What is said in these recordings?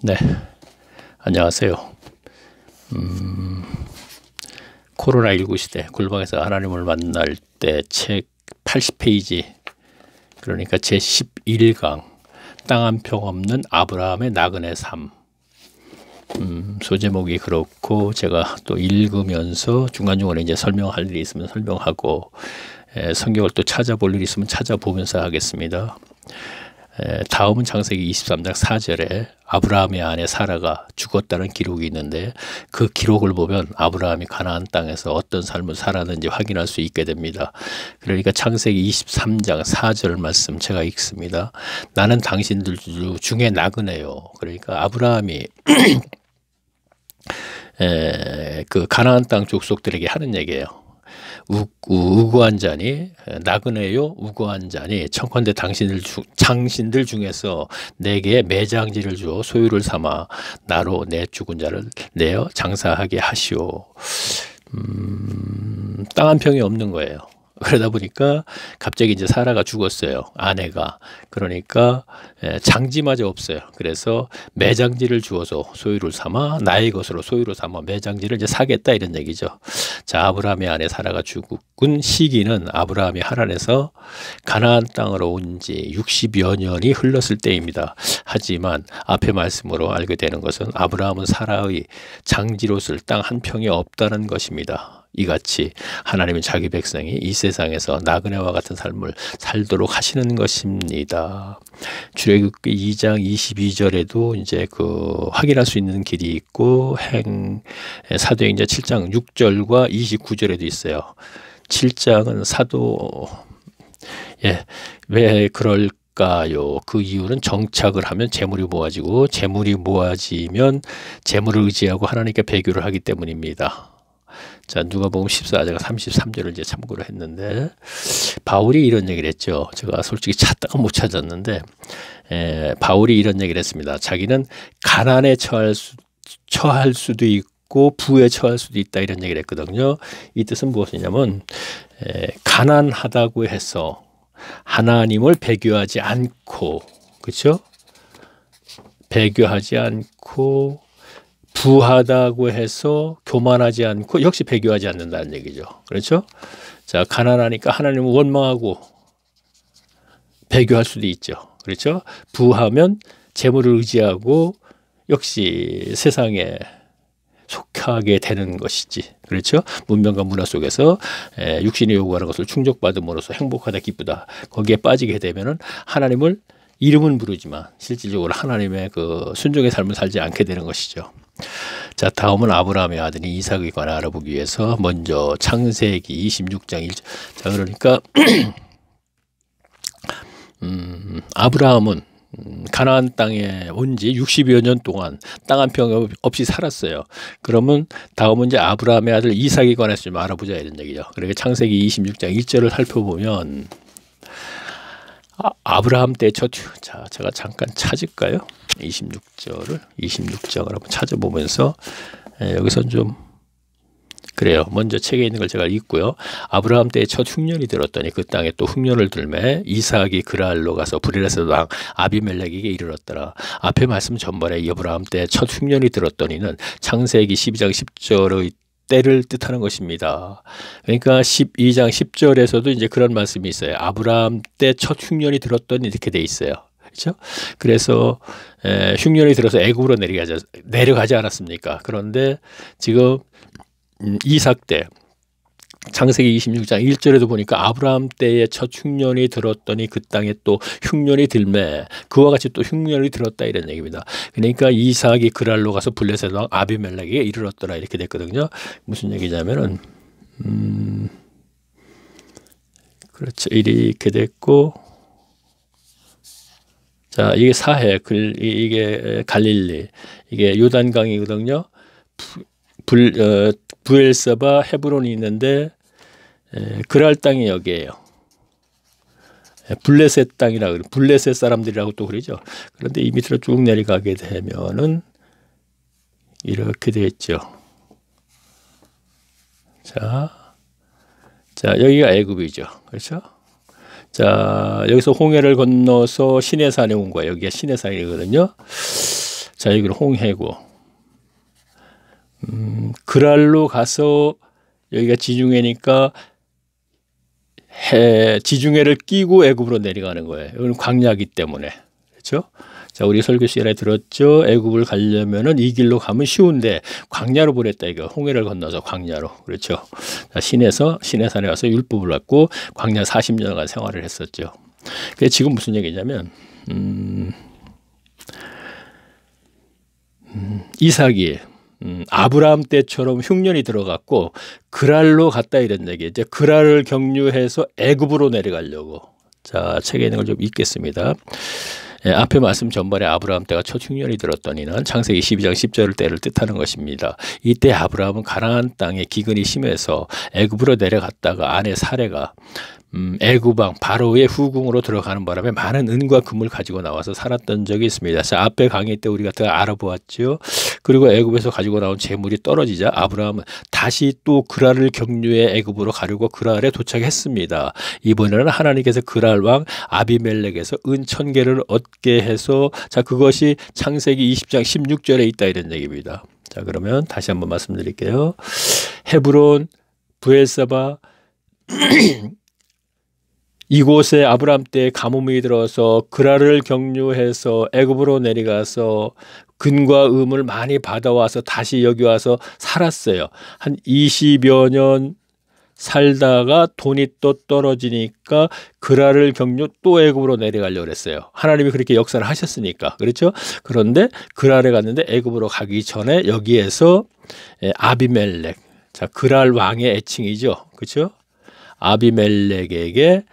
네, 안녕하세요. 코로나19 시대 골방에서 하나님을 만날 때 책 80페이지, 그러니까 제11강 땅 한 평 없는 아브라함의 나그네 삶. 소제목이 그렇고 제가 또 읽으면서 중간중간에 이제 설명할 일이 있으면 설명하고 성경을 또 찾아볼 일이 있으면 찾아보면서 하겠습니다. 다음은 창세기 23장 4절에 아브라함의 아내 사라가 죽었다는 기록이 있는데, 그 기록을 보면 아브라함이 가나안 땅에서 어떤 삶을 살았는지 확인할 수 있게 됩니다. 그러니까 창세기 23장 4절 말씀 제가 읽습니다. 나는 당신들 중에 나그네요. 그러니까 아브라함이 그 가나안 땅 족속들에게 하는 얘기예요. 우고한 자니 나그네요. 우고한 자니 청컨대 당신들 중에서 내게 매장지를 주어 소유를 삼아 나로 내 죽은 자를 내어 장사하게 하시오. 땅 한 평이 없는 거예요. 그러다 보니까 갑자기 이제 사라가 죽었어요, 아내가. 그러니까 장지마저 없어요. 그래서 매장지를 주어서 소유를 삼아 나의 것으로 소유로 삼아 매장지를 이제 사겠다, 이런 얘기죠. 자, 아브라함의 아내 사라가 죽은 시기는 아브라함이 하란에서 가나안 땅으로 온 지 60여 년이 흘렀을 때입니다. 하지만 앞의 말씀으로 알게 되는 것은 아브라함은 사라의 장지로쓸 땅 한 평이 없다는 것입니다. 이같이 하나님은 자기 백성이 이 세상에서 나그네와 같은 삶을 살도록 하시는 것입니다. 출애굽기 2장 22절에도 이제 확인할 수 있는 길이 있고, 사도행전 7장 6절과 29절에도 있어요. 7장은 왜 그럴까요? 그 이유는 정착을 하면 재물이 모아지고, 재물이 모아지면 재물을 의지하고 하나님께 배교를 하기 때문입니다. 자, 누가복음 14장 33절을 이제 참고로 했는데, 바울이 이런 얘기를 했죠. 제가 솔직히 찾다가 못 찾았는데, 바울이 이런 얘기를 했습니다. 자기는 가난에 처할 수도 있고 부에 처할 수도 있다, 이런 얘기를 했거든요. 이 뜻은 무엇이냐면, 가난하다고 해서 하나님을 배교하지 않고, 그렇죠? 배교하지 않고, 부하다고 해서 교만하지 않고 역시 배교하지 않는다는 얘기죠. 그렇죠? 자, 가난하니까 하나님을 원망하고 배교할 수도 있죠. 그렇죠? 부하면 재물을 의지하고 역시 세상에 속하게 되는 것이지. 그렇죠? 문명과 문화 속에서 육신이 요구하는 것을 충족받음으로써 행복하다, 기쁘다, 거기에 빠지게 되면은 하나님을 이름은 부르지만 실질적으로 하나님의 순종의 삶을 살지 않게 되는 것이죠. 자, 다음은 아브라함의 아들인 이삭에 관해 알아보기 위해서 먼저 창세기 26장 1절. 자, 그러니까 아브라함은 가나안 땅에 온 지 60여 년 동안 땅 한 평 없이 살았어요. 그러면 다음은 이제 아브라함의 아들 이삭에 관해서 좀 알아보자, 이런 얘기죠. 그러니까 창세기 26장 1절을 살펴보면, 아브라함 때 자, 제가 잠깐 찾을까요? 26장을 한번 찾아보면서, 여기선 좀 그래요. 먼저 책에 있는 걸 제가 읽고요. 아브라함 때의 첫 흉년이 들었더니 그 땅에 또 흉년을 들매 이삭이 그랄로 가서 브레셋 왕 아비멜렉에게 이르렀더라. 앞에 말씀 전번에 아브라함 때의 첫 흉년이 들었더니는 창세기 12장 10절의 때를 뜻하는 것입니다. 그러니까 12장 10절에서도 이제 그런 말씀이 있어요. 아브라함 때 첫 흉년이 들었더니, 이렇게 돼 있어요. 그렇죠? 그래서 흉년이 들어서 애굽으로 내려가지 않았습니까? 그런데 지금 이삭 때 창세기 26장 1절에도 보니까 아브라함 때의 첫 흉년이 들었더니 그 땅에 또 흉년이 들매 그와 같이 또 흉년이 들었다, 이런 얘기입니다. 그러니까 이삭이 그랄로 가서 블레셋 왕 아비멜렉에게 이르렀더라, 이렇게 됐거든요. 무슨 얘기냐면은 그렇죠, 이렇게 됐고, 자, 이게 사해, 이게 갈릴리, 이게 요단강이거든요. 부엘세바, 헤브론이 있는데 그랄 땅이 여기에요. 블레셋 땅이라고 그래요. 블레셋 사람들이라고 또 그러죠. 그런데 이 밑으로 쭉 내려가게 되면은 이렇게 되겠죠. 자, 여기가 애굽이죠. 그렇죠? 자, 여기서 홍해를 건너서 시내산에 온 거예요. 여기가 시내산이거든요. 자, 여기는 홍해고, 그랄로 가서 여기가 지중해니까 지중해를 끼고 애굽으로 내려가는 거예요. 이건 광야기 때문에. 그렇죠? 자, 우리 설교 시간에 들었죠. 애굽을 가려면은 이 길로 가면 쉬운데 광야로 보냈다 이거. 홍해를 건너서 광야로. 그렇죠? 자, 시내산에 가서 율법을 받고 광야 40년간 생활을 했었죠. 그게 지금 무슨 얘기냐면 이삭이 아브라함 때처럼 흉년이 들어갔고 그랄로 갔다 이런 얘기. 이제 그랄을 경유해서 애굽으로 내려가려고. 자, 책에 있는 걸 좀 읽겠습니다. 예, 앞에 말씀 전반에 아브라함 때가 첫 흉년이 들었더니는 창세기 12장 10절 때를 뜻하는 것입니다. 이때 아브라함은 가나안 땅에 기근이 심해서 애굽으로 내려갔다가 아내 사레가 애굽 왕 바로의 후궁으로 들어가는 바람에 많은 은과 금을 가지고 나와서 살았던 적이 있습니다. 자, 앞에 강의 때 우리가 다 알아보았죠. 그리고 애굽에서 가지고 나온 재물이 떨어지자 아브라함은 다시 또 그랄을 경유해 애굽으로 가려고 그랄에 도착했습니다. 이번에는 하나님께서 그랄 왕 아비멜렉에서 은 1000개를 얻게 해서, 자, 그것이 창세기 20장 16절에 있다 이런 얘기입니다. 자, 그러면 다시 한번 말씀드릴게요. 헤브론, 브엘사바 이곳에 아브라함 때 가뭄이 들어서 그랄을 경유해서 애굽으로 내려가서 근과 음을 많이 받아와서 다시 여기 와서 살았어요. 한 20여 년 살다가 돈이 또 떨어지니까 그랄을 경유 또 애굽으로 내려가려고 그랬어요. 하나님이 그렇게 역사를 하셨으니까. 그렇죠? 그런데 그랄에 갔는데 애굽으로 가기 전에 여기에서 아비멜렉, 자, 그랄 왕의 애칭이죠. 그렇죠? 아비멜렉에게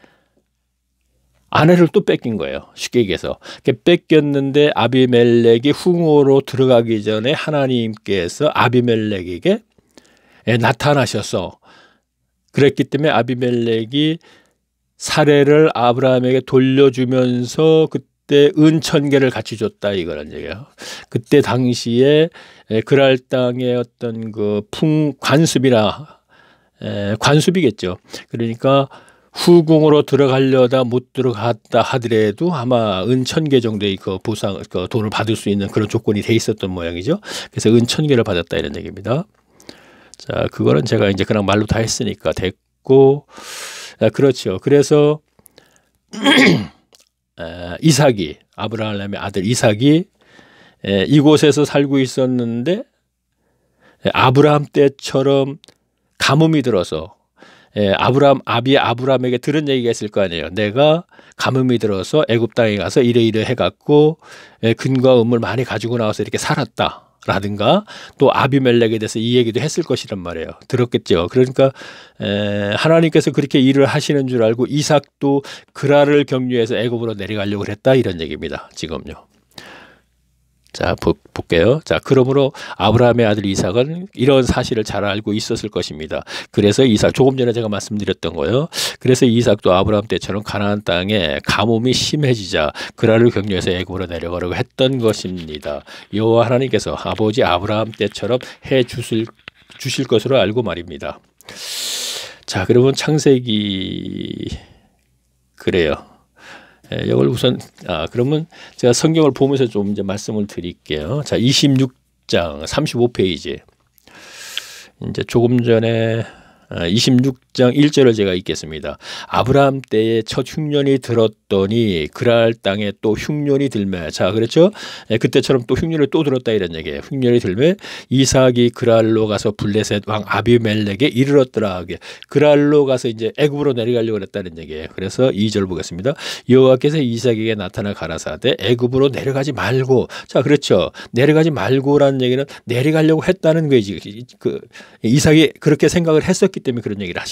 아내를 또 뺏긴 거예요. 쉽게 얘기해서. 뺏겼는데 아비멜렉이 후궁으로 들어가기 전에 하나님께서 아비멜렉에게 나타나셔서 그랬기 때문에 아비멜렉이 사례를 아브라함에게 돌려주면서 그때 은 1000개를 같이 줬다 이거란 얘기예요. 그때 당시에 그랄 땅의 어떤 그 관습이나 관습이겠죠. 그러니까 후궁으로 들어가려다 못 들어갔다 하더라도 아마 은 1000개 정도의 그 보상, 그 돈을 받을 수 있는 그런 조건이 돼 있었던 모양이죠. 그래서 은 1000개를 받았다 이런 얘기입니다. 자, 그거는 제가 이제 그냥 말로 다 했으니까 됐고, 그렇죠. 그래서 이삭이, 아브라함의 아들 이삭이 이곳에서 살고 있었는데 아브라함 때처럼 가뭄이 들어서 아브라함에게 들은 얘기가 있을 거 아니에요. 내가 가뭄이 들어서 애굽 땅에 가서 이래 해갖고 근과 음을 많이 가지고 나와서 이렇게 살았다. 라든가 또 아비멜렉에 대해서 이 얘기도 했을 것이란 말이에요. 들었겠죠. 그러니까 하나님께서 그렇게 일을 하시는 줄 알고 이삭도 그랄을 경유해서 애굽으로 내려가려고 했다 이런 얘기입니다. 지금요. 자, 볼게요. 자, 그러므로 아브라함의 아들 이삭은 이런 사실을 잘 알고 있었을 것입니다. 그래서 이삭, 조금 전에 제가 말씀드렸던 거예요. 그래서 이삭도 아브라함 때처럼 가나안 땅에 가뭄이 심해지자 그랄을 경유해서 애굽으로 내려가려고 했던 것입니다. 여호와 하나님께서 아버지 아브라함 때처럼 해 주실 것으로 알고 말입니다. 자, 그러면 창세기 그래요. 이걸 우선 그러면 제가 성경을 보면서 좀 이제 말씀을 드릴게요. 자, 26장 35페이지. 이제 조금 전에 26장 1절을 제가 읽겠습니다. 아브라함 때에 첫 흉년이 들었더니 그랄 땅에 또 흉년이 들매. 자, 그렇죠? 그때처럼 또 흉년이 또 들었다 이런 얘기예요. 흉년이 들매 이삭이 그랄로 가서 블레셋 왕 아비멜렉에 이르렀더라. 그랄로 가서 이제 애굽으로 내려가려고 했다는 얘기예요. 그래서 2절 보겠습니다. 여호와께서 이삭에게 나타나 가라사대 애굽으로 내려가지 말고. 자, 그렇죠. 내려가지 말고라는 얘기는 내려가려고 했다는 거지. 그 이삭이 그렇게 생각을 했었기 때문에 그런 얘기를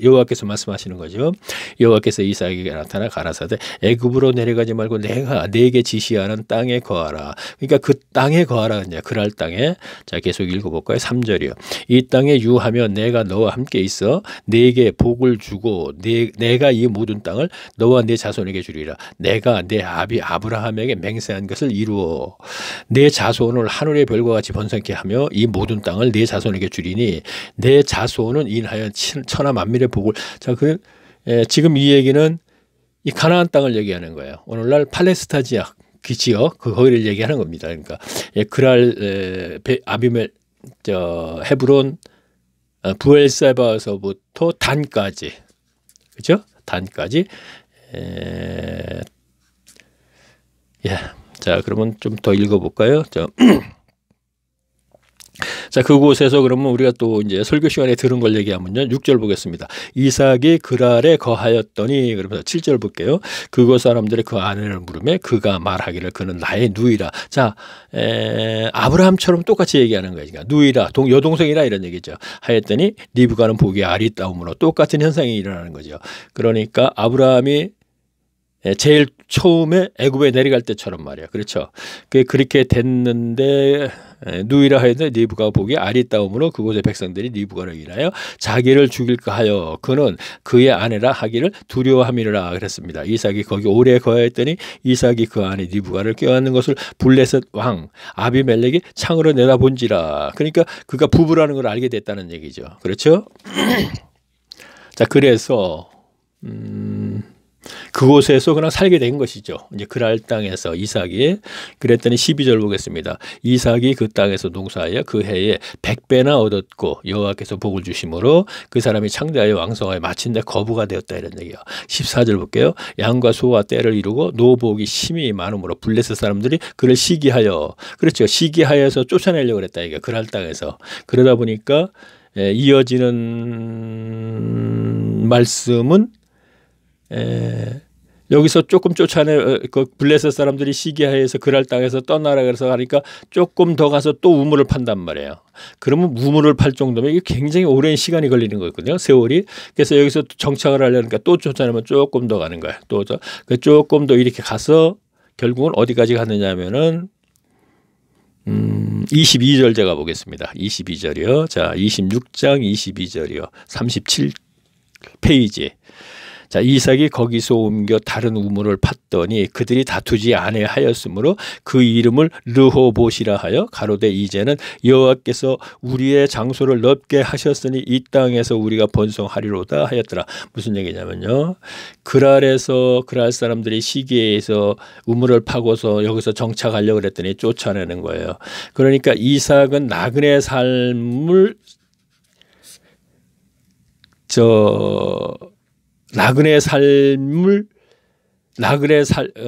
여호와께서 말씀하시는 거죠. 여호와께서 이삭에게 나타나 가라사대 애굽으로 내려가지 말고 내가 네게 지시하는 땅에 거하라. 그러니까 그 땅에 거하라. 그랄 땅에. 자, 계속 읽어볼까요? 3절이요. 이 땅에 유하며 내가 너와 함께 있어 네게 복을 주고 내가 이 모든 땅을 너와 네 자손에게 주리라. 내가 내 아비 아브라함에게 맹세한 것을 이루어 내 자손을 하늘의 별과 같이 번성케 하며 이 모든 땅을 네 자손에게 주리니 내 자손은 인하여 천하 만민의 복을. 자, 지금 이 얘기는 이 가나안 땅을 얘기하는 거예요. 오늘날 팔레스타 지역, 그 지역 거기를 얘기하는 겁니다. 그러니까 그랄 아비멜 헤브론 부엘세바에서부터 단까지 그죠? 단까지 자 그러면 좀 더 읽어볼까요? 자, 그곳에서 그러면 우리가 또 이제 설교 시간에 들은 걸 얘기하면요. 6절 보겠습니다. 이삭이 그랄에 거하였더니 그러면서 7절 볼게요. 그곳 사람들이 그 아내를 물으매 그가 말하기를 그는 나의 누이라. 자, 아브라함처럼 똑같이 얘기하는 거예요. 그러니까 누이라, 여동생이라 이런 얘기죠. 하였더니 리브가는 보기에 아리따움으로 똑같은 현상이 일어나는 거죠. 그러니까 아브라함이 제일 처음에 애굽에 내려갈 때처럼 말이야. 그렇죠. 그렇게 됐는데 누이라 하였는데 리브가 보기에 아리따움으로 그곳의 백성들이 리브가를 인하여 자기를 죽일까 하여 그는 그의 아내라 하기를 두려워함이라 그랬습니다. 이삭이 거기 오래 거하였더니 이삭이 그 아내 리브가를 껴안는 것을 블레셋 왕 아비멜렉이 창으로 내다본지라. 그러니까 그가 부부라는 걸 알게 됐다는 얘기죠. 그렇죠. 자, 그래서 그곳에서 그냥 살게 된 것이죠. 이제 그랄 땅에서 이삭이 그랬더니 12절 보겠습니다. 이삭이 그 땅에서 농사하여 그 해에 100배나 얻었고 여호와께서 복을 주심으로 그 사람이 창대하여 왕성하여 마침내 거부가 되었다 이런 얘기예요. 14절 볼게요. 양과 소와 떼를 이루고 노복이 심히 많음으로 블레셋 사람들이 그를 시기하여 그렇죠. 시기하여서 쫓아내려고 그랬다 이게 그랄 땅에서. 그러다 보니까 이어지는 말씀은 여기서 조금 그 블레셋 사람들이 시기하여서 그랄 땅에서 떠나라 그래서 하니까 조금 더 가서 또 우물을 판단 말이에요. 그러면 우물을 팔 정도면 이게 굉장히 오랜 시간이 걸리는 거거든요. 세월이. 그래서 여기서 정착을 하려니까 또 쫓아내면 조금 더 가는 거야. 또 조금 더 이렇게 가서 결국은 어디까지 갔느냐 하면은 22절 제가 보겠습니다. 22절이요. 자, 26장 22절이요. 37페이지. 자, 이삭이 거기서 옮겨 다른 우물을 팠더니 그들이 다투지 아니하였으므로 그 이름을 르호봇이라 하여 가로되 이제는 여호와께서 우리의 장소를 넓게 하셨으니 이 땅에서 우리가 번성하리로다 하였더라. 무슨 얘기냐면요. 그랄에서 그랄 사람들이 시기에서 우물을 파고서 여기서 정착하려고 그랬더니 쫓아내는 거예요. 그러니까 이삭은 나그네 삶을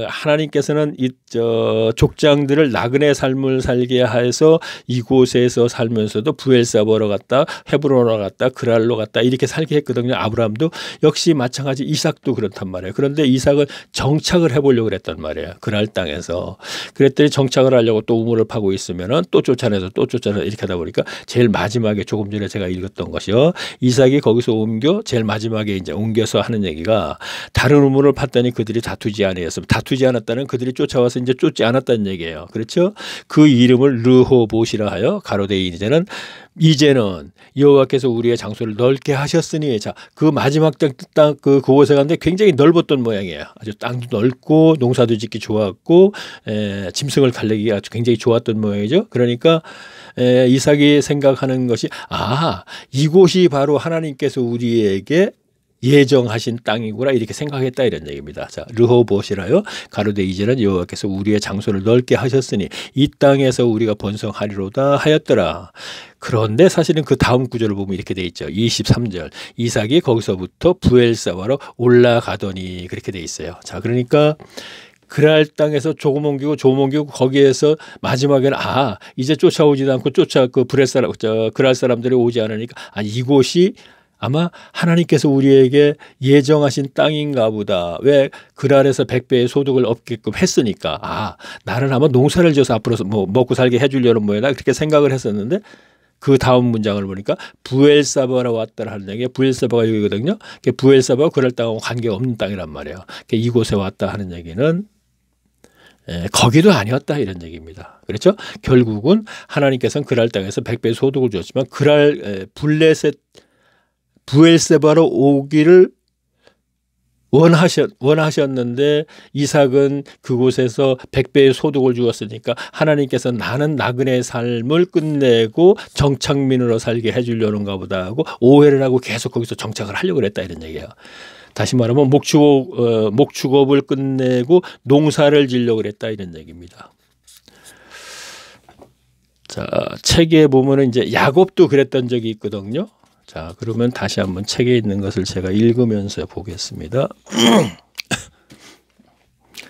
하나님께서는 족장들을 나그네 삶을 살게 해서 이곳에서 살면서도 부엘사바로 갔다 헤브론으로 갔다 그랄로 갔다 이렇게 살게 했거든요. 아브라함도 역시 마찬가지 이삭도 그렇단 말이에요. 그런데 이삭은 정착을 해보려고 그랬단 말이에요. 그랄 땅에서. 그랬더니 정착을 하려고 또 우물을 파고 있으면은 또 쫓아내서 이렇게 하다 보니까 제일 마지막에 조금 전에 제가 읽었던 것이요. 이삭이 거기서 제일 마지막에 이제 옮겨서 하는 얘기가 다른 우물을 팠더니 그들이 다투지 아니었으면 다투지 않았다는 그들이 쫓아와서 이제 쫓지 않았다는 얘기예요. 그렇죠? 그 이름을 르호봇이라 하여 가로되 이제는 여호와께서 우리의 장소를 넓게 하셨으니 자, 그 마지막 땅 그곳에 갔는데 굉장히 넓었던 모양이에요. 아주 땅도 넓고 농사도 짓기 좋았고 짐승을 달래기가 아주 굉장히 좋았던 모양이죠. 그러니까 이삭이 생각하는 것이 이곳이 바로 하나님께서 우리에게 예정하신 땅이구나 이렇게 생각했다 이런 얘기입니다. 자, 르호봇이라요. 가로되 이제는 여호와께서 우리의 장소를 넓게 하셨으니 이 땅에서 우리가 번성하리로다 하였더라. 그런데 사실은 그 다음 구절을 보면 이렇게 돼 있죠. 23절. 이삭이 거기서부터 부엘사바로 올라가더니 그렇게 돼 있어요. 자, 그러니까 그랄 땅에서 조금 옮기고 거기에서 마지막에는 이제 쫓아오지도 않고 그랄 사람들이 오지 않으니까 이곳이 아마 하나님께서 우리에게 예정하신 땅인가 보다. 왜 그랄에서 100배의 소득을 얻게끔 했으니까 나는 아마 농사를 지어서 앞으로 먹고 살게 해주려는 모양이다 그렇게 생각을 했었는데 그 다음 문장을 보니까 부엘사바로 왔다라 하는 얘기가 부엘사바가 여기거든요. 부엘사바가 그랄 땅하고 관계없는 땅이란 말이에요. 이곳에 왔다 하는 얘기는 거기도 아니었다 이런 얘기입니다. 그렇죠? 결국은 하나님께서는 그랄 땅에서 100배의 소득을 주었지만 부엘세바로 오기를 원하셨는데 이삭은 그곳에서 100배의 소득을 주었으니까 하나님께서 나는 나그네 삶을 끝내고 정착민으로 살게 해주려는가 보다 하고 오해를 하고 계속 거기서 정착을 하려고 그랬다 이런 얘기예요. 다시 말하면 목축업을 끝내고 농사를 지려고 그랬다 이런 얘기입니다. 자, 책에 보면은 이제 야곱도 그랬던 적이 있거든요. 자, 그러면 다시 한번 책에 있는 것을 제가 읽으면서 보겠습니다.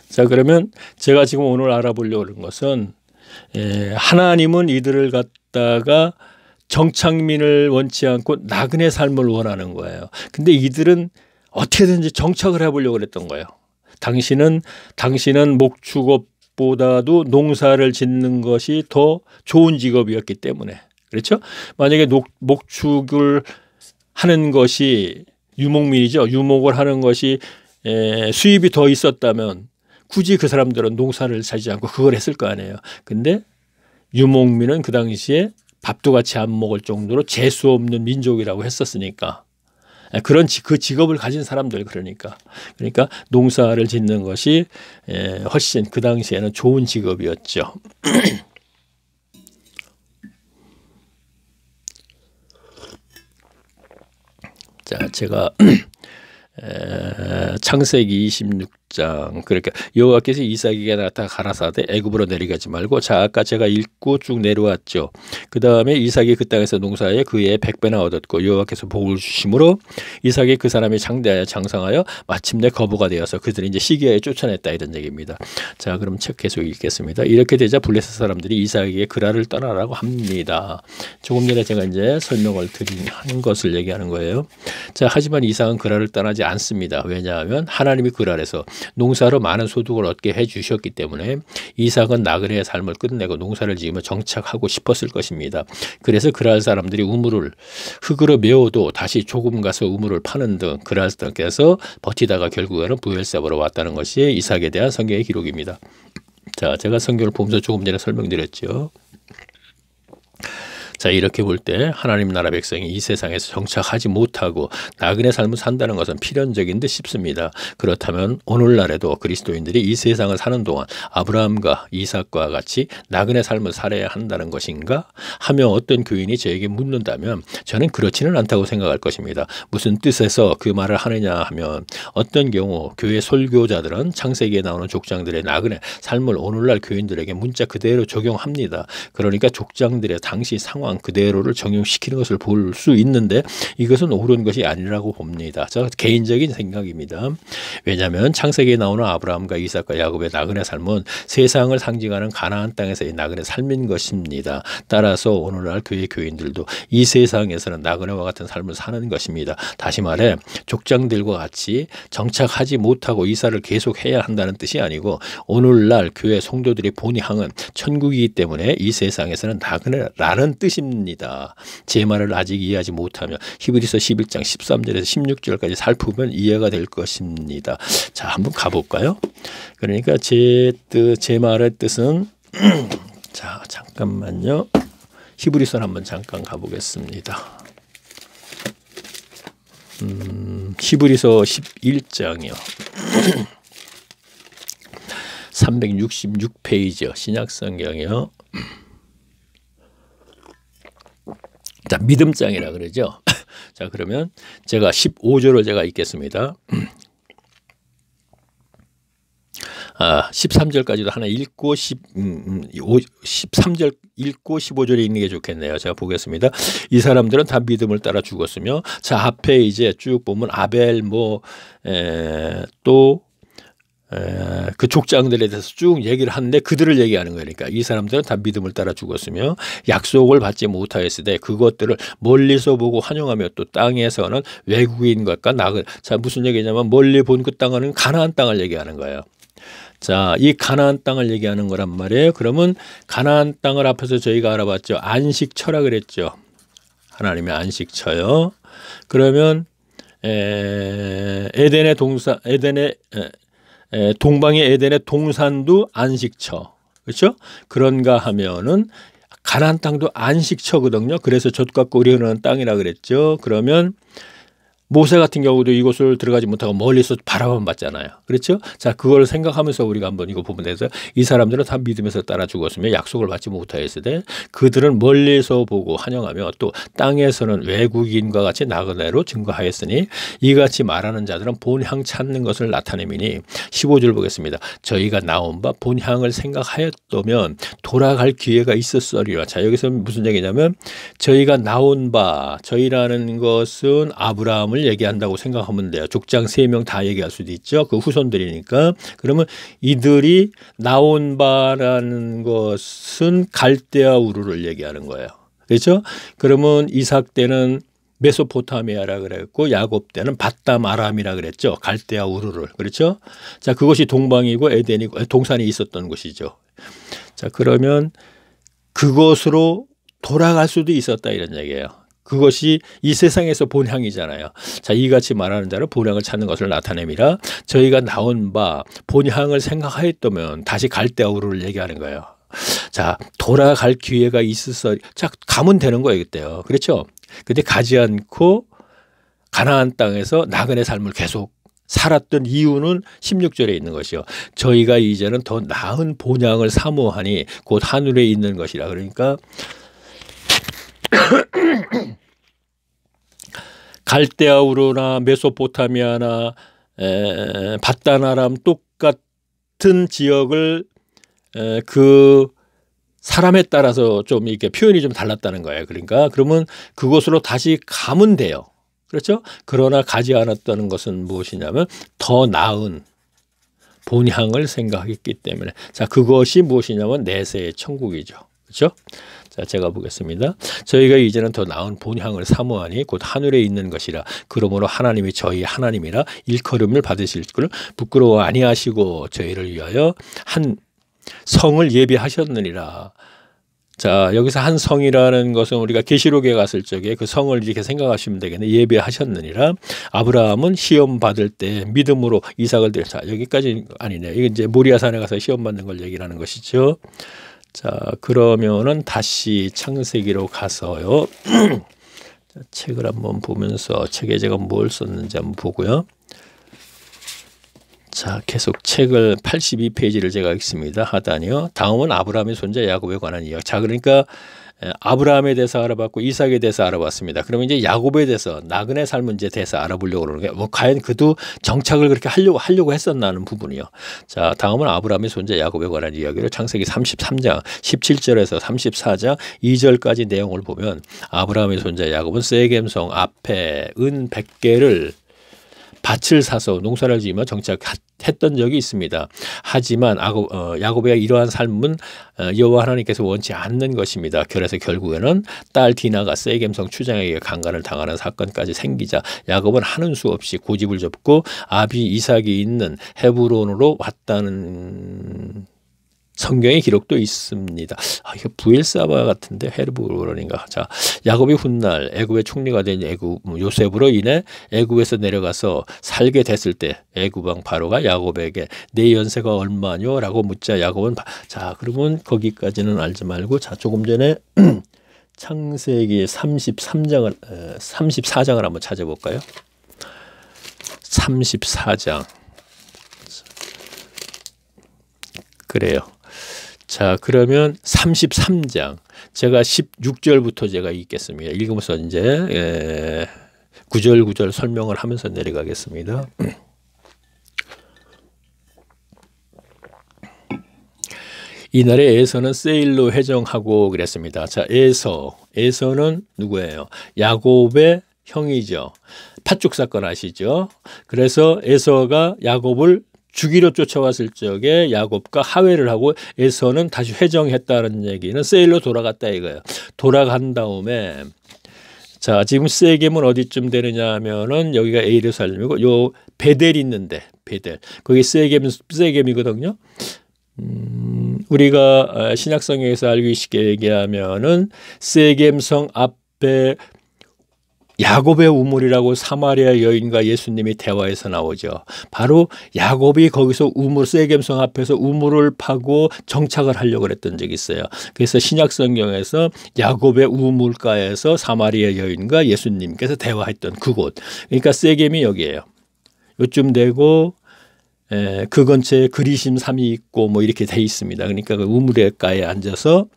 자, 그러면 제가 지금 오늘 알아보려고 하는 것은 하나님은 이들을 갖다가 정착민을 원치 않고 나그네 삶을 원하는 거예요. 근데 이들은 어떻게든지 정착을 해보려고 그랬던 거예요. 당신은 목축업보다도 농사를 짓는 것이 더 좋은 직업이었기 때문에. 그렇죠? 만약에 목축을 하는 것이 유목민이죠. 유목을 하는 것이 수입이 더 있었다면 굳이 그 사람들은 농사를 사지 않고 그걸 했을 거 아니에요. 근데 유목민은 그 당시에 밥도 같이 안 먹을 정도로 재수 없는 민족이라고 했었으니까 그런 그 직업을 가진 사람들 그러니까 농사를 짓는 것이 훨씬 그 당시에는 좋은 직업이었죠. 자, 제가 창세기 26장 그러니까 여호와께서 이삭에게 나타나 가라사대 애굽으로 내려가지 말고 자 아까 제가 읽고 쭉 내려왔죠. 그 다음에 이삭이 그 땅에서 농사하여 그의 100배나 얻었고 여호와께서 복을 주심으로 이삭이 그 사람이 장대하여 장성하여 마침내 거부가 되어서 그들이 이제 시기하에 쫓아냈다 이런 얘기입니다. 자, 그럼 책 계속 읽겠습니다. 이렇게 되자 블레셋 사람들이 이삭에게 그랄을 떠나라고 합니다. 조금 전에 제가 이제 설명을 한 것을 얘기하는 거예요. 자, 하지만 이삭은 그랄을 떠나지 않습니다. 왜냐하면 하나님이 그랄에서 농사로 많은 소득을 얻게 해주셨기 때문에 이삭은 나그네의 삶을 끝내고 농사를 지으며 정착하고 싶었을 것입니다. 그래서 그랄 사람들이 우물을 흙으로 메워도 다시 조금 가서 우물을 파는 등 그랄 땅에서 버티다가 결국에는 브엘세바로 왔다는 것이 이삭에 대한 성경의 기록입니다. 자, 제가 성경을 보면서 조금 전에 설명드렸죠. 자, 이렇게 볼 때 하나님 나라 백성이 이 세상에서 정착하지 못하고 나그네 삶을 산다는 것은 필연적인 듯 싶습니다. 그렇다면 오늘날에도 그리스도인들이 이 세상을 사는 동안 아브라함과 이삭과 같이 나그네 삶을 살아야 한다는 것인가 하며 어떤 교인이 저에게 묻는다면 저는 그렇지는 않다고 생각할 것입니다. 무슨 뜻에서 그 말을 하느냐 하면 어떤 경우 교회 설교자들은 창세기에 나오는 족장들의 나그네 삶을 오늘날 교인들에게 문자 그대로 적용합니다. 그러니까 족장들의 당시 상황 그대로를 적용시키는 것을 볼 수 있는데 이것은 옳은 것이 아니라고 봅니다. 저 개인적인 생각입니다. 왜냐하면 창세기에 나오는 아브라함과 이삭과 야곱의 나그네 삶은 세상을 상징하는 가나안 땅에서의 나그네 삶인 것입니다. 따라서 오늘날 교회 교인들도 이 세상에서는 나그네와 같은 삶을 사는 것입니다. 다시 말해 족장들과 같이 정착하지 못하고 이사를 계속해야 한다는 뜻이 아니고 오늘날 교회 성도들의 본향은 천국이기 때문에 이 세상에서는 나그네라는 뜻입니다. 제 말을 아직 이해하지 못하면 히브리서 11장 13절에서 16절까지 살피면 이해가 될 것입니다. 자, 한번 가볼까요? 그러니까 제 말의 뜻은 자, 잠깐만요. 히브리서를 한번 잠깐 가보겠습니다. 히브리서 11장이요. 366페이지요. 신약성경이요. 자, 믿음장이라 그러죠. 자, 그러면 제가 15절을 제가 읽겠습니다. 13절까지도 하나 읽고 13절 읽고 15절에 읽는 게 좋겠네요. 제가 보겠습니다. 이 사람들은 다 믿음을 따라 죽었으며 자, 앞에 이제 쭉 보면 아벨 또 그 족장들에 대해서 쭉 얘기를 하는데 그들을 얘기하는 거니까 이 사람들은 다 믿음을 따라 죽었으며 약속을 받지 못하였으되 그것들을 멀리서 보고 환영하며 또 땅에서는 외국인과 자, 무슨 얘기냐면 멀리 본 그 땅은 가나안 땅을 얘기하는 거예요. 자, 이 가나안 땅을 얘기하는 거란 말이에요. 그러면 가나안 땅을 앞에서 저희가 알아봤죠. 안식처라 그랬죠. 하나님의 안식처요. 그러면 동방의 에덴의 동산도 안식처. 그렇죠? 그런가 하면은 가나안 땅도 안식처거든요. 그래서 젖과 꿀이 흐르는 땅이라 그랬죠. 그러면 모세 같은 경우도 이곳을 들어가지 못하고 멀리서 바라만 봤잖아요. 그렇죠? 자, 그걸 생각하면서 우리가 한번 이거 보면 돼서 이 사람들은 다 믿음에서 따라 죽었으며 약속을 받지 못하였을 때 그들은 멀리서 보고 환영하며 또 땅에서는 외국인과 같이 나그네로 증거하였으니 이같이 말하는 자들은 본향 찾는 것을 나타내미니 15절 보겠습니다. 저희가 나온 바 본향을 생각하였다면 돌아갈 기회가 있었으리라. 자, 여기서 무슨 얘기냐면 저희가 나온 바, 저희라는 것은 아브라함을 얘기한다고 생각하면 돼요. 족장 3명 다 얘기할 수도 있죠. 그 후손들이니까. 그러면 이들이 나온 바라는 것은 갈대아 우르를 얘기하는 거예요. 그렇죠? 그러면 이삭 때는 메소포타미아라 그랬고 야곱 때는 밧담 아람이라 그랬죠. 갈대아 우르를. 그렇죠? 자, 그것이 동방이고 에덴이고 동산이 있었던 곳이죠. 자, 그러면 그것으로 돌아갈 수도 있었다 이런 얘기예요. 그것이 이 세상에서 본향이잖아요. 자, 이같이 말하는 자로 본향을 찾는 것을 나타내미라. 저희가 나온 바 본향을 생각하였다면 다시 갈대아우르를 얘기하는 거예요. 자, 돌아갈 기회가 있어서 자, 가면 되는 거예요 그때요. 그렇죠? 근데 가지 않고 가나안 땅에서 나그네 삶을 계속 살았던 이유는 16절에 있는 것이요. 저희가 이제는 더 나은 본향을 사모하니 곧 하늘에 있는 것이라. 그러니까 갈대아우르나 메소포타미아나 밧단 아람 똑같은 지역을 그 사람에 따라서 좀 이렇게 표현이 좀 달랐다는 거예요. 그러니까 그러면 그곳으로 다시 가면 돼요. 그렇죠? 그러나 가지 않았다는 것은 무엇이냐면 더 나은 본향을 생각했기 때문에 자, 그것이 무엇이냐면 내세의 천국이죠. 그렇죠? 자, 제가 보겠습니다. 저희가 이제는 더 나은 본향을 사모하니 곧 하늘에 있는 것이라. 그러므로 하나님이 저희 하나님이라 일컬음을 받으실 걸 부끄러워 아니하시고 저희를 위하여 한 성을 예비하셨느니라. 자, 여기서 한 성이라는 것은 우리가 계시록에 갔을 적에 그 성을 이렇게 생각하시면 되겠네. 예배하셨느니라. 아브라함은 시험 받을 때 믿음으로 이삭을 드려. 자, 여기까지 아니네. 이게 이제 모리아산에 가서 시험 받는 걸 얘기하는 것이죠. 자, 그러면은 다시 창세기로 가서요. 책을 한번 보면서 책에 제가 뭘 썼는지 한번 보고요. 자, 계속 책을 82페이지를 제가 읽습니다. 하다니요. 다음은 아브라함의 손자 야곱에 관한 이야기. 자, 그러니까 아브라함에 대해서 알아봤고 이삭에 대해서 알아봤습니다. 그러면 이제 야곱에 대해서 나그네 삶은 이제 대해서 알아보려고 그러는 게 뭐 과연 그도 정착을 그렇게 하려고 했었나 하는 부분이요. 자, 다음은 아브라함의 손자 야곱에 관한 이야기를 창세기 33장 17절에서 34장 2절까지 내용을 보면 아브라함의 손자 야곱은 세겜성 앞에 은 100개를 밭을 사서 농사를 지으며 정착했던 적이 있습니다. 하지만 야곱의 이러한 삶은 여호와 하나님께서 원치 않는 것입니다. 그래서 결국에는 딸 디나가 세겜성 추장에게 강간을 당하는 사건까지 생기자 야곱은 하는 수 없이 고집을 접고 아비 이삭이 있는 헤브론으로 왔다는 성경의 기록도 있습니다. 아, 이거 부엘사바 같은데 헤르브론인가. 자, 야곱이 훗날 애굽의 총리가 된 요셉으로 인해 애굽에서 내려가서 살게 됐을 때 애굽 왕 바로가 야곱에게 내 연세가 얼마뇨라고 묻자 야곱은 자, 그러면 거기까지는 알지 말고 자, 조금 전에 창세기 34장을 한번 찾아볼까요? 34장. 그래요. 자, 그러면 33장 제가 16절부터 제가 읽겠습니다. 읽으면서 이제 구절 설명을 하면서 내려가겠습니다. 이날에 에서는 세일로 회정하고 그랬습니다. 자, 에서는 누구예요? 야곱의 형이죠. 팥죽 사건 아시죠? 그래서 에서가 야곱을 죽이러 쫓아왔을 적에 야곱과 하회를 하고 에서는 다시 회정했다는 얘기는 세일로 돌아갔다 이거예요. 돌아간 다음에 자, 지금 세겜은 어디쯤 되느냐 하면은 여기가 예루살렘이고 요 베델 있는데 베델 거기 세겜이거든요. 우리가 신약성경에서 알기 쉽게 얘기하면은 세겜성 앞에 야곱의 우물이라고 사마리아 여인과 예수님이 대화에서 나오죠. 바로 야곱이 거기서 우물 세겜성 앞에서 우물을 파고 정착을 하려고 했던 적이 있어요. 그래서 신약 성경에서 야곱의 우물가에서 사마리아 여인과 예수님께서 대화했던 그곳. 그러니까 세겜이 여기예요. 요쯤 되고 그 근처에 그리심 삼이 있고 뭐 이렇게 돼 있습니다. 그러니까 그 우물가에 앉아서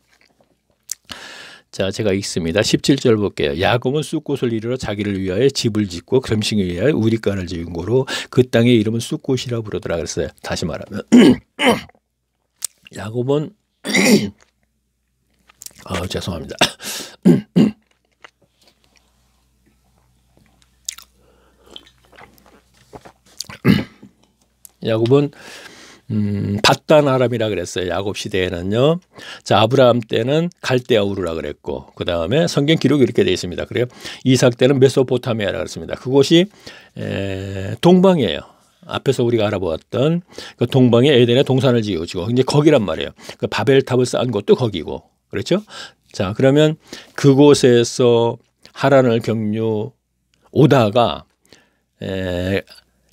자, 제가 읽습니다. 17절 볼게요. 야곱은 쑥꽃을 이루러 자기를 위하여 집을 짓고 금식을 위하여 우리간을 지은 고로 그 땅의 이름은 쑥꽃이라 부르더라 그랬어요. 다시 말하면 야곱은 죄송합니다. 야곱은 밧단 아람이라 그랬어요. 야곱 시대에는요. 자, 아브라함 때는 갈대아 우르라 그랬고, 그 다음에 성경 기록이 이렇게 되어 있습니다. 그래요. 이삭 때는 메소포타미아라 그랬습니다. 그곳이 동방이에요. 앞에서 우리가 알아보았던 그 동방에 에덴의 동산을 지어지고 이제 거기란 말이에요. 그 바벨탑을 쌓은 곳도 거기고, 그렇죠? 자, 그러면 그곳에서 하란을 경유 오다가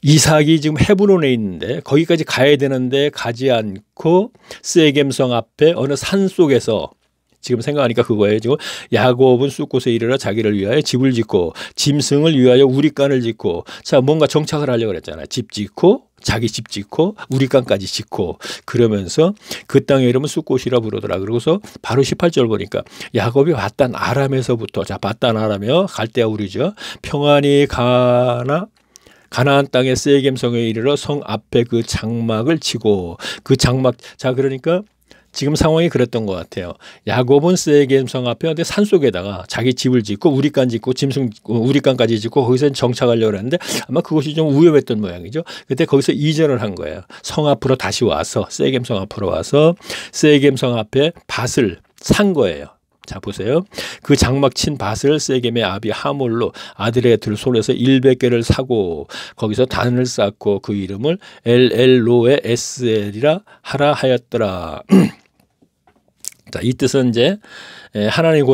이삭이 지금 헤브론에 있는데 거기까지 가야 되는데 가지 않고 세겜성 앞에 어느 산 속에서 지금 생각하니까 그거예요. 지금 야곱은 쑥꽃에 이르러 자기를 위하여 집을 짓고 짐승을 위하여 우리간을 짓고 자 뭔가 정착을 하려고 그랬잖아요. 집 짓고 자기 집 짓고 우리간까지 짓고 그러면서 그 땅의 이름은 쑥꽃이라 부르더라. 그러고서 바로 18절 보니까 야곱이 밧단 아람에서부터 자 밧단 아람이요 갈대아 우리죠. 평안히 가나안 땅의 세겜성에 이르러 성 앞에 그 장막을 치고 그 장막 자 그러니까 지금 상황이 그랬던 것 같아요. 야곱은 세겜성 앞에 어디 산속에다가 자기 집을 짓고 우리간 짓고 짐승 우리간까지 짓고 거기서 정착하려고 했는데 아마 그것이 좀 위험했던 모양이죠. 그때 거기서 이전을 한 거예요. 성 앞으로 다시 와서 세겜성 앞으로 와서 세겜성 앞에 밭을 산 거예요. 자 보세요. 그 장막 친 밭을 세겜의 아비 하몰로 아들의 들 손에서 100개를 사고 거기서 단을 쌓고 그 이름을 엘엘로에 에스엘이라 하라 하였더라. 자, 이 뜻은 이제 하나님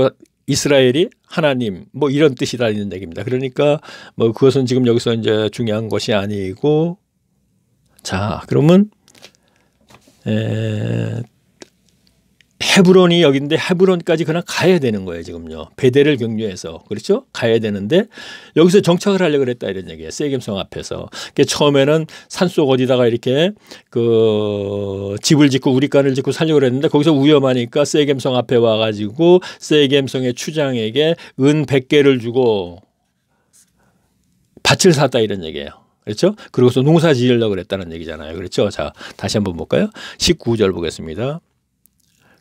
이스라엘이 하나님 뭐 이런 뜻이라는 얘기입니다. 그러니까 뭐 그것은 지금 여기서 이제 중요한 것이 아니고 자 그러면 헤브론이 여기인데 헤브론까지 그냥 가야 되는 거예요. 지금요. 베델을 경유해서 그렇죠? 가야 되는데 여기서 정착을 하려고 그랬다 이런 얘기예요. 세겜성 앞에서. 처음에는 산속 어디다가 이렇게 그 집을 짓고 우리간을 짓고 살려고 그랬는데 거기서 위험하니까 세겜성 앞에 와가지고 세겜성의 추장에게 은 100개를 주고 밭을 샀다 이런 얘기예요. 그렇죠? 그러고서 농사 지으려고 그랬다는 얘기잖아요. 그렇죠? 자, 다시 한번 볼까요? 19절 보겠습니다.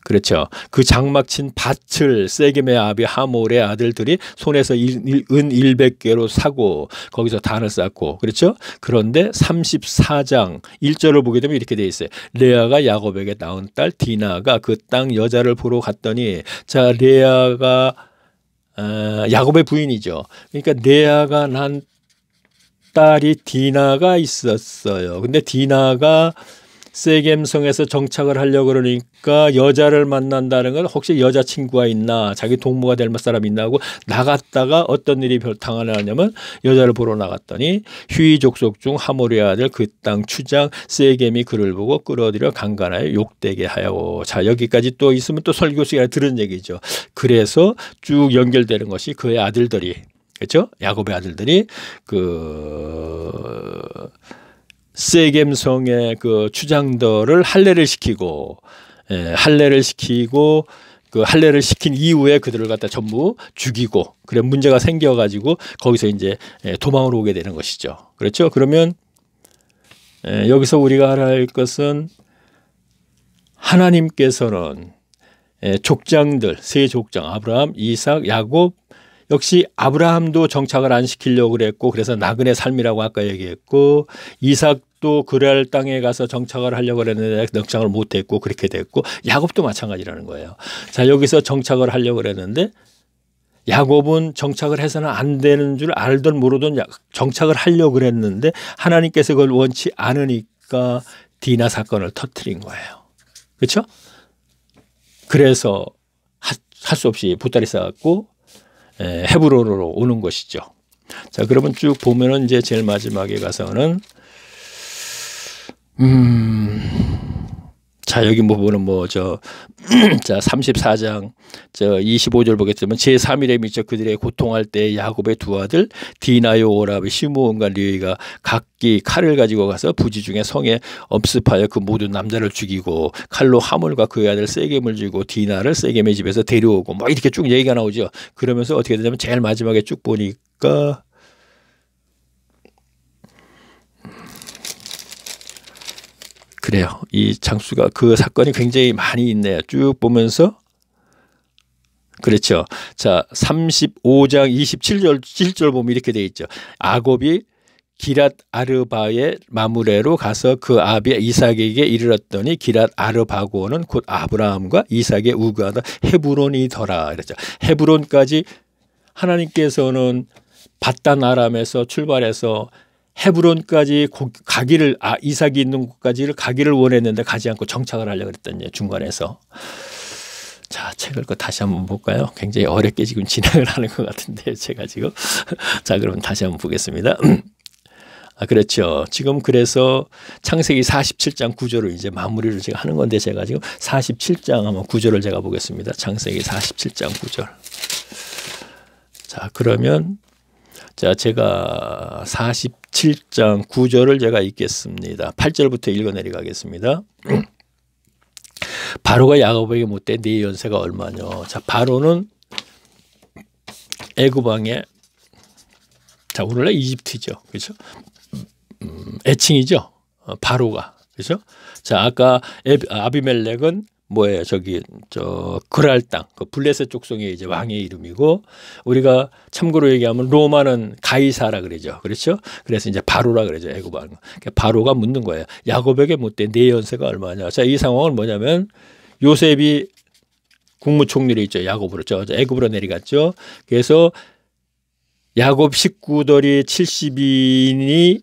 그렇죠. 그 장막 친 밭을 세겜의 아비 하몰의 아들들이 손에서 은 100개로 사고 거기서 단을 쌓고 그렇죠. 그런데 34장 1절을 보게 되면 이렇게 돼 있어요. 레아가 야곱에게 낳은 딸 디나가 그 땅 여자를 보러 갔더니 자 레아가 야곱의 부인이죠. 그러니까 레아가 난 딸이 디나가 있었어요. 근데 디나가 세겜성에서 정착을 하려고 그러니까 여자를 만난다는 건 혹시 여자친구가 있나 자기 동무가 될 사람이 있나 하고 나갔다가 어떤 일이 당하냐면 여자를 보러 나갔더니 휴이 족속 중 하몰의 아들 그 땅 추장 세겜이 그를 보고 끌어들여 강간하여 욕되게 하여 자 여기까지 또 있으면 또 설교 시간에 들은 얘기죠. 그래서 쭉 연결되는 것이 그의 아들들이 그렇죠? 야곱의 아들들이 세겜성의 그 추장들을 할례를 시키고 그 할례를 시킨 이후에 그들을 갖다 전부 죽이고 그래 문제가 생겨가지고 거기서 이제 도망을 오게 되는 것이죠. 그렇죠? 그러면 여기서 우리가 알아야 할 것은 하나님께서는 족장들 세 족장 아브라함, 이삭, 야곱 역시 아브라함도 정착을 안 시키려고 그랬고 그래서 나그네 삶이라고 아까 얘기했고 이삭도 그랄 땅에 가서 정착을 하려고 그랬는데 정착을 못했고 그렇게 됐고 야곱도 마찬가지라는 거예요. 자 여기서 정착을 하려고 그랬는데 야곱은 정착을 해서는 안 되는 줄 알던 모르던 정착을 하려고 그랬는데 하나님께서 그걸 원치 않으니까 디나 사건을 터뜨린 거예요. 그렇죠? 그래서 할 수 없이 보따리 싸갖고 헤브론으로 오는 것이죠. 자, 그러면 쭉 보면은 이제 제일 마지막에 가서는 자, 여기 뭐 보면 자, 34장 25절 보겠지만 제3일에 미쳐 그들의 고통할 때 야곱의 두 아들 디나요 오라비 시므온과 르이가 각기 칼을 가지고 가서 부지 중에 성에 엄습하여 그 모든 남자를 죽이고 칼로 하물과 그의 아들 세겜을 죽이고 디나를 세겜의 집에서 데려오고 뭐 이렇게 쭉 얘기가 나오죠. 그러면서 어떻게 되냐면 제일 마지막에 쭉 보니까 그래요. 이 장수가 그 사건이 굉장히 많이 있네요. 쭉 보면서 그렇죠. 자, 35장 27절 보면 이렇게 돼 있죠. 야곱이 기랏 아르바의 마므레로 가서 그 아비 이삭에게 이르렀더니 기랏 아르바고는 곧 아브라함과 이삭의 우거하다 헤브론이더라. 이랬죠. 헤브론까지 하나님께서는 바단 아람에서 출발해서 헤브론까지 가기를 이삭이 있는 곳까지를 가기를 원했는데 가지 않고 정착을 하려고 그랬더니 중간에서 자, 책을 다시 한번 볼까요? 굉장히 어렵게 지금 진행을 하는 것 같은데 제가 지금 자, 그럼 다시 한번 보겠습니다. 그렇죠. 지금 그래서 창세기 47장 9절을 이제 마무리를 제가 하는 건데 제가 지금 47장 한번 9절을 제가 보겠습니다. 창세기 47장 9절. 자, 그러면 자, 제가 47장 9절을 제가 읽겠습니다. 8절부터 읽어내려가겠습니다. 바로가 야곱에게 묻되 네 연세가 얼마냐. 자, 바로는 애굽 왕의 자, 오늘날 이집트죠. 그렇죠? 애칭이죠. 바로가. 그렇죠? 자, 아까 아비멜렉은 뭐예요? 그랄 땅, 그 블레셋 족속의 이제 왕의 이름이고, 우리가 참고로 얘기하면 로마는 가이사라 그러죠. 그렇죠? 그래서 이제 바로라 그러죠. 애굽 왕. 바로가 묻는 거예요. 야곱에게 묻되 네 연세가 얼마냐. 자, 이 상황은 뭐냐면 요셉이 국무총리로 있죠. 야곱으로 애굽으로 내려갔죠. 그래서 야곱 식구들이 70인이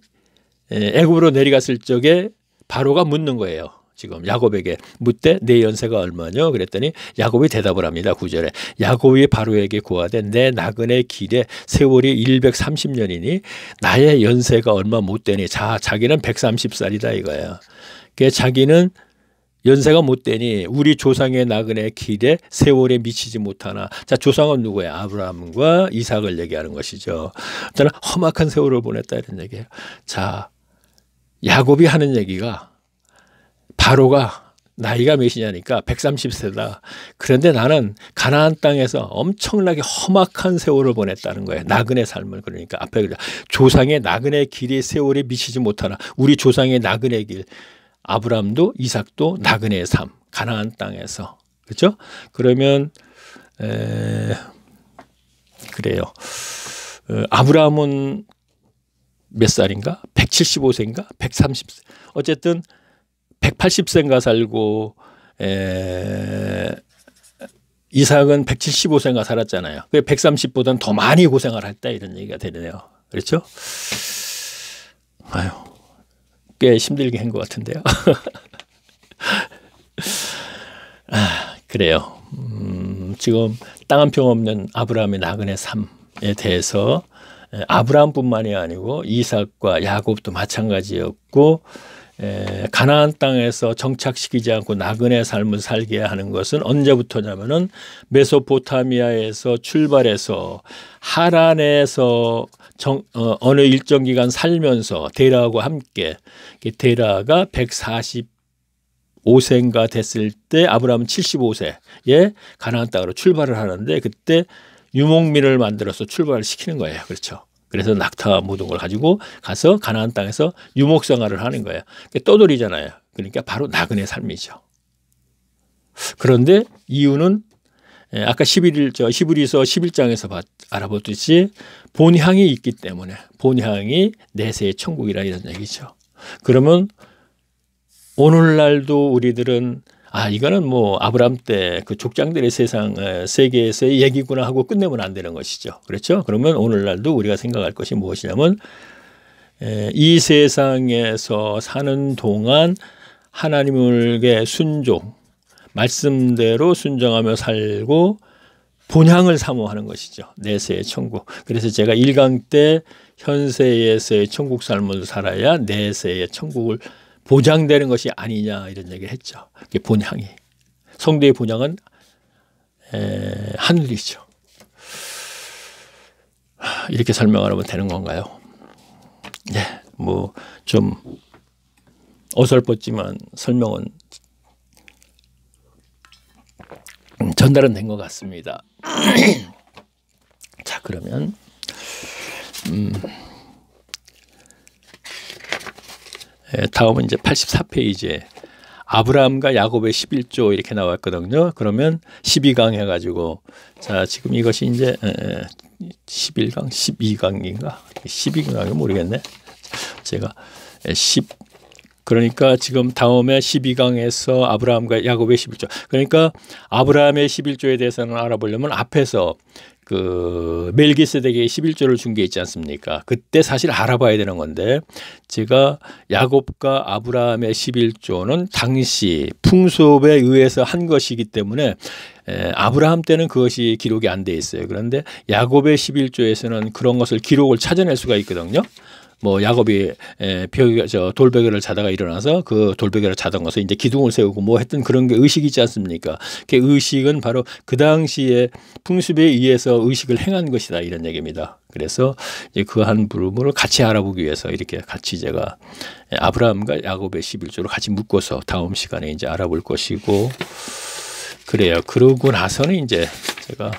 애굽으로 내려갔을 적에 바로가 묻는 거예요. 지금 야곱에게 묻되 내 연세가 얼마냐 그랬더니 야곱이 대답을 합니다. 9절에 야곱이 바로에게 고하되 내 나그네 길에 세월이 130년이니 나의 연세가 얼마 못 되니 자, 자기는 130살이다 이거야. 그러니까 자기는 연세가 못 되니 우리 조상의 나그네 길에 세월에 미치지 못하나. 자, 조상은 누구예요? 아브라함과 이삭을 얘기하는 것이죠. 저는 험악한 세월을 보냈다 이런 얘기예요. 자, 야곱이 하는 얘기가 바로가 나이가 몇이냐니까 130세다. 그런데 나는 가나안 땅에서 엄청나게 험악한 세월을 보냈다는 거예요. 나그네 삶을. 그러니까 앞에 조상의 나그네 길의 세월에 미치지 못하나. 우리 조상의 나그네 길. 아브람도 이삭도 나그네의 삶. 가나안 땅에서. 그렇죠? 그러면 그래요. 아브라함은 몇 살인가? 175세인가? 130세. 어쨌든 180세인가 살고 이삭은 175세인가 살았잖아요. 130보다는 더 많이 고생을 했다 이런 얘기가 되네요. 그렇죠? 아유, 꽤 힘들게 한 것 같은데요. 그래요. 지금 땅 한 평 없는 아브라함의 나그네 삶에 대해서 아브라함뿐만이 아니고 이삭과 야곱도 마찬가지였고 가나안 땅에서 정착시키지 않고 나그네 삶을 살게 하는 것은 언제부터냐면은 메소포타미아에서 출발해서 하란에서 어느 일정 기간 살면서 데라하고 함께 데라가 145세인가 됐을 때 아브라함은 75세에 가나안 땅으로 출발을 하는데 그때 유목민을 만들어서 출발을 시키는 거예요. 그렇죠. 그래서 낙타 모든 걸 가지고 가서 가나안 땅에서 유목 생활을 하는 거예요. 떠돌이잖아요. 그러니까 바로 나그네 삶이죠. 그런데 이유는 아까 히브리서 11장에서 알아보듯이 본향이 있기 때문에 본향이 내세의 천국이라 이런 얘기죠. 그러면 오늘날도 우리들은 이거는 뭐 아브라함 때 그 족장들의 세계에서의 얘기구나 하고 끝내면 안 되는 것이죠. 그렇죠? 그러면 오늘날도 우리가 생각할 것이 무엇이냐면 이 세상에서 사는 동안 하나님에게 순종, 말씀대로 순종하며 살고 본향을 사모하는 것이죠. 내세의 천국. 그래서 제가 1강 때 현세에서의 천국 삶을 살아야 내세의 천국을 보장되는 것이 아니냐 이런 얘기를 했죠. 그게 본향이. 성도의 본향은 하늘이죠. 이렇게 설명을 하면 되는 건가요? 네, 뭐 좀 어설펐지만 설명은 전달은 된 것 같습니다. 자, 그러면 다음은 이제 84페이지에 아브라함과 야곱의 11조 이렇게 나왔거든요. 그러면 12강 해가지고 자, 지금 이것이 이제 11강, 12강인가? 12강이 모르겠네. 제가 그러니까 지금 다음에 12강에서 아브라함과 야곱의 11조. 그러니까 아브라함의 11조에 대해서는 알아보려면 앞에서 그 멜기세덱의 11조를 준 게 있지 않습니까? 그때 사실 알아봐야 되는 건데 제가 야곱과 아브라함의 11조는 당시 풍습에 의해서 한 것이기 때문에 아브라함 때는 그것이 기록이 안 돼 있어요. 그런데 야곱의 11조에서는 그런 것을 기록을 찾아낼 수가 있거든요. 뭐 야곱이 돌베개를 자다가 일어나서 그 돌베개를 자던 것을 이제 기둥을 세우고 뭐 했던 그런 게 의식이 있지 않습니까? 그 의식은 바로 그 당시에 풍습에 의해서 의식을 행한 것이다 이런 얘기입니다. 그래서 이제 그 한 부분을 같이 알아보기 위해서 이렇게 같이 제가 아브라함과 야곱의 11조를 같이 묶어서 다음 시간에 이제 알아볼 것이고 그래요. 그러고 나서는 이제 제가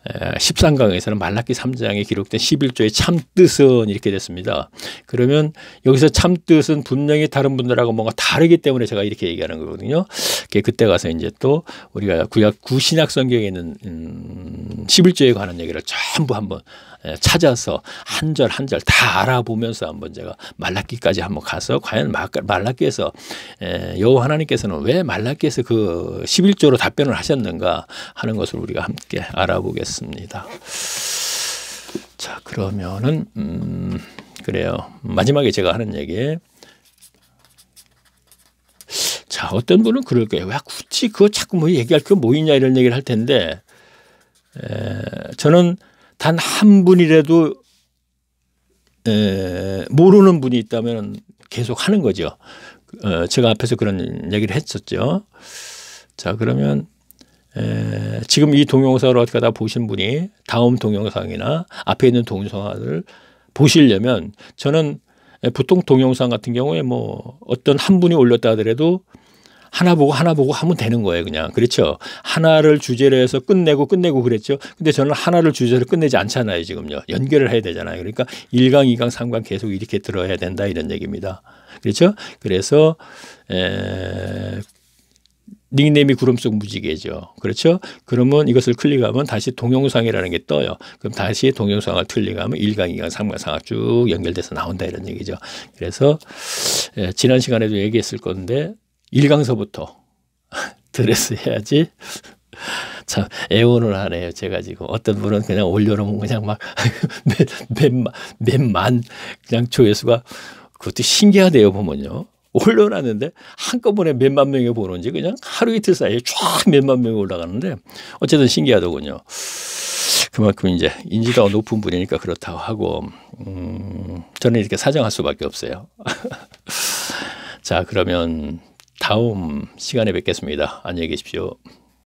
13강에서는 말라기 3장에 기록된 11조의 참뜻은 이렇게 됐습니다. 그러면 여기서 참뜻은 분명히 다른 분들하고 뭔가 다르기 때문에 제가 이렇게 얘기하는 거거든요. 그때 가서 이제 또 우리가 구신약 성경에 있는 11조에 관한 얘기를 전부 한번 찾아서 한 절 한 절 다 알아보면서 한번 제가 말라기까지 한번 가서 과연 말라기에서 여호와 하나님께서는 왜 말라기에서 그 11조로 답변을 하셨는가 하는 것을 우리가 함께 알아보겠습니다. 자, 그러면은 그래요. 마지막에 제가 하는 얘기. 자, 어떤 분은 그럴 거예요. 왜 굳이 그거 자꾸 뭐 얘기할 게 뭐 있냐 이런 얘기를 할 텐데 저는 단 한 분이라도 모르는 분이 있다면 계속 하는 거죠. 제가 앞에서 그런 얘기를 했었죠. 자, 그러면 지금 이 동영상을 어떻게 하다 보신 분이 다음 동영상이나 앞에 있는 동영상을 보시려면 저는 보통 동영상 같은 경우에 뭐 어떤 한 분이 올렸다 하더라도 하나 보고 하면 되는 거예요. 그냥. 그렇죠. 하나를 주제로 해서 끝내고 그랬죠. 근데 저는 하나를 주제로 끝내지 않잖아요. 지금요. 연결을 해야 되잖아요. 그러니까 1강, 2강, 3강 계속 이렇게 들어야 된다 이런 얘기입니다. 그렇죠. 그래서 닉네임이 구름 속 무지개죠. 그렇죠. 그러면 이것을 클릭하면 다시 동영상이라는 게 떠요. 그럼 다시 동영상을 클릭하면 1강, 2강, 3강, 4강 쭉 연결돼서 나온다 이런 얘기죠. 그래서 지난 시간에도 얘기했을 건데 1강서부터 드레스 해야지. 참 애원을 하네요. 제가 지금 어떤 분은 그냥 올려놓으면 그냥 막 몇만 그냥 조회수가 그것도 신기하대요. 보면요. 올려놨는데 한꺼번에 몇만 명이 보는지 그냥 하루 이틀 사이에 쫙 몇만 명이 올라가는데 어쨌든 신기하더군요. 그만큼 이제 인지도가 높은 분이니까 그렇다고 하고 저는 이렇게 사정할 수밖에 없어요. 자, 그러면 다음 시간에 뵙겠습니다. 안녕히 계십시오.